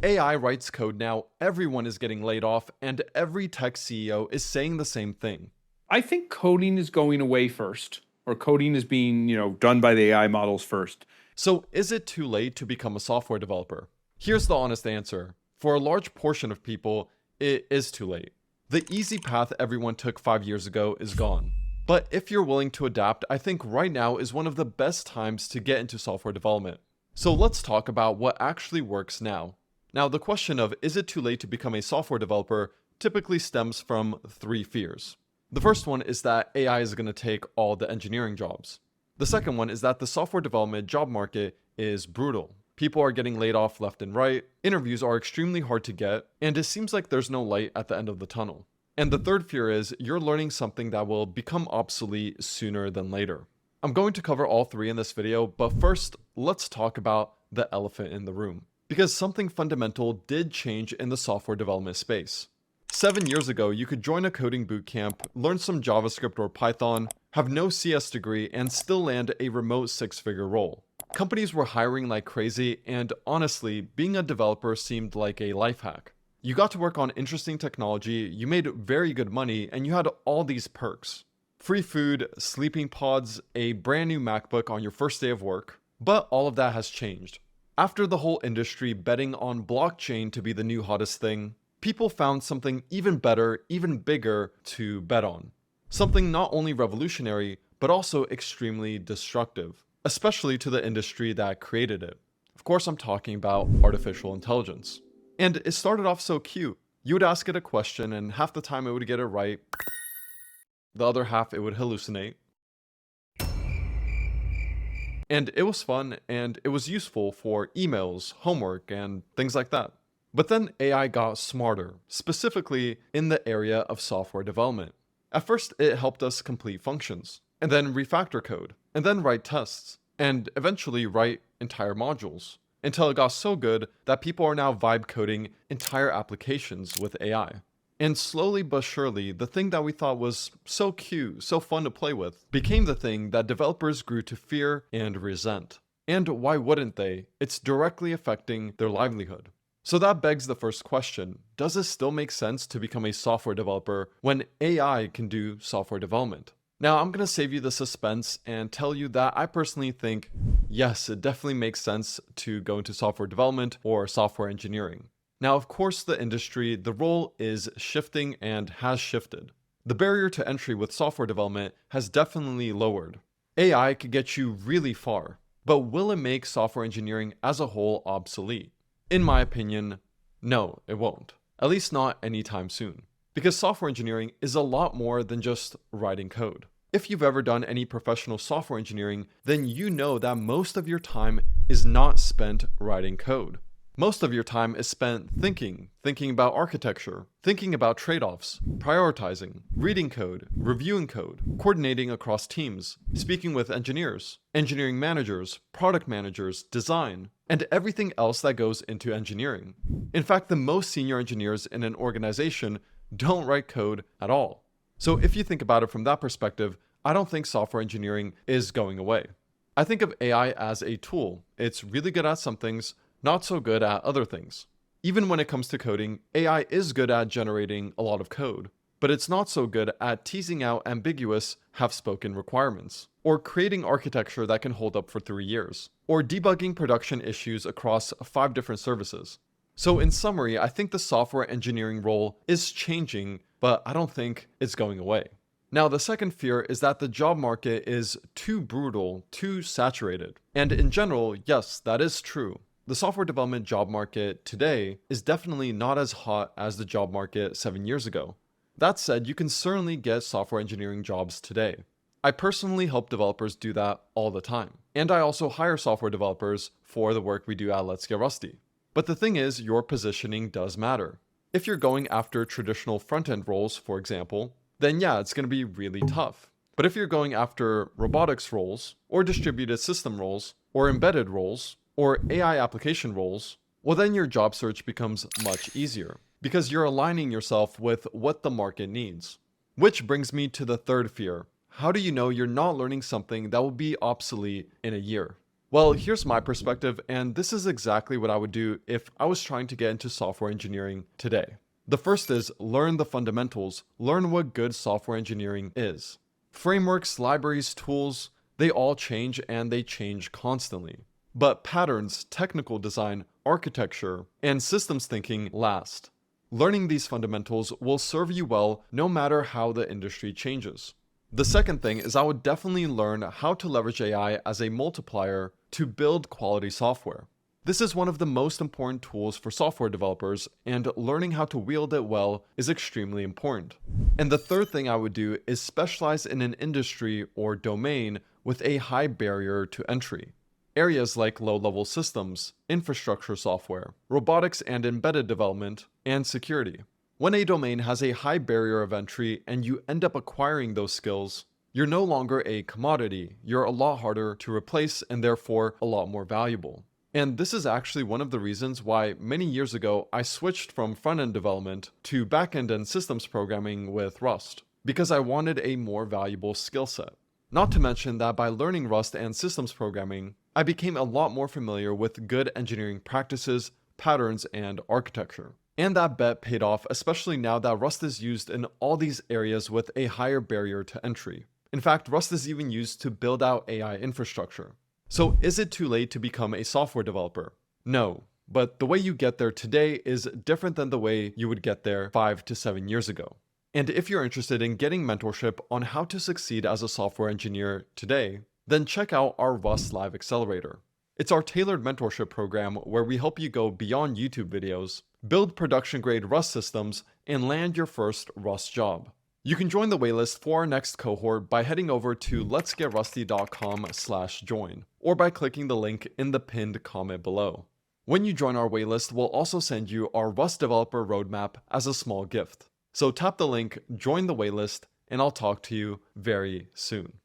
AI writes code now, everyone is getting laid off, and every tech CEO is saying the same thing. I think coding is going away first, or coding is being, done by the AI models first. So, is it too late to become a software developer? Here's the honest answer. For a large portion of people, it is too late. The easy path everyone took 5 years ago is gone. But if you're willing to adapt, I think right now is one of the best times to get into software development. So let's talk about what actually works now. Now, the question of is it too late to become a software developer typically stems from 3 fears. The first one is that AI is going to take all the engineering jobs. The second one is that the software development job market is brutal. People are getting laid off left and right, interviews are extremely hard to get, and it seems like there's no light at the end of the tunnel. And the third fear is you're learning something that will become obsolete sooner than later. I'm going to cover all 3 in this video, but first, let's talk about the elephant in the room. Because something fundamental did change in the software development space. 7 years ago, you could join a coding bootcamp, learn some JavaScript or Python, have no CS degree, and still land a remote 6-figure role. Companies were hiring like crazy, and honestly, being a developer seemed like a life hack. You got to work on interesting technology, you made very good money, and you had all these perks. Free food, sleeping pods, a brand new MacBook on your first day of work. But all of that has changed. After the whole industry betting on blockchain to be the new hottest thing, people found something even better, even bigger to bet on. Something not only revolutionary, but also extremely destructive, especially to the industry that created it. Of course, I'm talking about artificial intelligence. And it started off so cute. You would ask it a question, and half the time it would get it right. The other half, it would hallucinate. And it was fun, and it was useful for emails, homework, and things like that. But then AI got smarter, specifically in the area of software development. At first, it helped us complete functions, and then refactor code, and then write tests, and eventually write entire modules, until it got so good that people are now vibe coding entire applications with AI. And slowly but surely, the thing that we thought was so cute, so fun to play with, became the thing that developers grew to fear and resent. And why wouldn't they? It's directly affecting their livelihood. So that begs the first question, does it still make sense to become a software developer when AI can do software development? Now, I'm going to save you the suspense and tell you that I personally think, yes, it definitely makes sense to go into software development or software engineering. Now, of course, the industry, the role is shifting and has shifted. The barrier to entry with software development has definitely lowered. AI could get you really far, but will it make software engineering as a whole obsolete? In my opinion, no, it won't. At least not anytime soon. Because software engineering is a lot more than just writing code. If you've ever done any professional software engineering, then you know that most of your time is not spent writing code. Most of your time is spent thinking about architecture, thinking about trade-offs, prioritizing, reading code, reviewing code, coordinating across teams, speaking with engineers, engineering managers, product managers, design, and everything else that goes into engineering. In fact, the most senior engineers in an organization don't write code at all. So if you think about it from that perspective, I don't think software engineering is going away. I think of AI as a tool. It's really good at some things, not so good at other things. Even when it comes to coding, AI is good at generating a lot of code, but it's not so good at teasing out ambiguous, half-spoken requirements, or creating architecture that can hold up for 3 years, or debugging production issues across 5 different services. So in summary, I think the software engineering role is changing, but I don't think it's going away. Now, the second fear is that the job market is too brutal, too saturated. And in general, yes, that is true. The software development job market today is definitely not as hot as the job market 7 years ago. That said, you can certainly get software engineering jobs today. I personally help developers do that all the time. And I also hire software developers for the work we do at Let's Get Rusty. But the thing is, your positioning does matter. If you're going after traditional front-end roles, for example, then yeah, it's going to be really tough. But if you're going after robotics roles, or distributed system roles, or embedded roles, or AI application roles, well then your job search becomes much easier because you're aligning yourself with what the market needs. Which brings me to the third fear. How do you know you're not learning something that will be obsolete in a year? Well, here's my perspective, and this is exactly what I would do if I was trying to get into software engineering today. The first is learn the fundamentals, learn what good software engineering is. Frameworks, libraries, tools, they all change and they change constantly. But patterns, technical design, architecture, and systems thinking last. Learning these fundamentals will serve you well no matter how the industry changes. The second thing is I would definitely learn how to leverage AI as a multiplier to build quality software. This is one of the most important tools for software developers, and learning how to wield it well is extremely important. And the third thing I would do is specialize in an industry or domain with a high barrier to entry. Areas like low-level systems, infrastructure software, robotics and embedded development, and security. When a domain has a high barrier of entry and you end up acquiring those skills, you're no longer a commodity, you're a lot harder to replace and therefore a lot more valuable. And this is actually one of the reasons why many years ago I switched from front-end development to back-end and systems programming with Rust, because I wanted a more valuable skill set. Not to mention that by learning Rust and systems programming, I became a lot more familiar with good engineering practices, patterns, and architecture. And that bet paid off, especially now that Rust is used in all these areas with a higher barrier to entry. In fact, Rust is even used to build out AI infrastructure. So is it too late to become a software developer? No, but the way you get there today is different than the way you would get there 5 to 7 years ago. And if you're interested in getting mentorship on how to succeed as a software engineer today, then check out our Rust Live Accelerator. It's our tailored mentorship program where we help you go beyond YouTube videos, build production-grade Rust systems, and land your first Rust job. You can join the waitlist for our next cohort by heading over to letsgetrusty.com/join, or by clicking the link in the pinned comment below. When you join our waitlist, we'll also send you our Rust developer roadmap as a small gift. So tap the link, join the waitlist, and I'll talk to you very soon.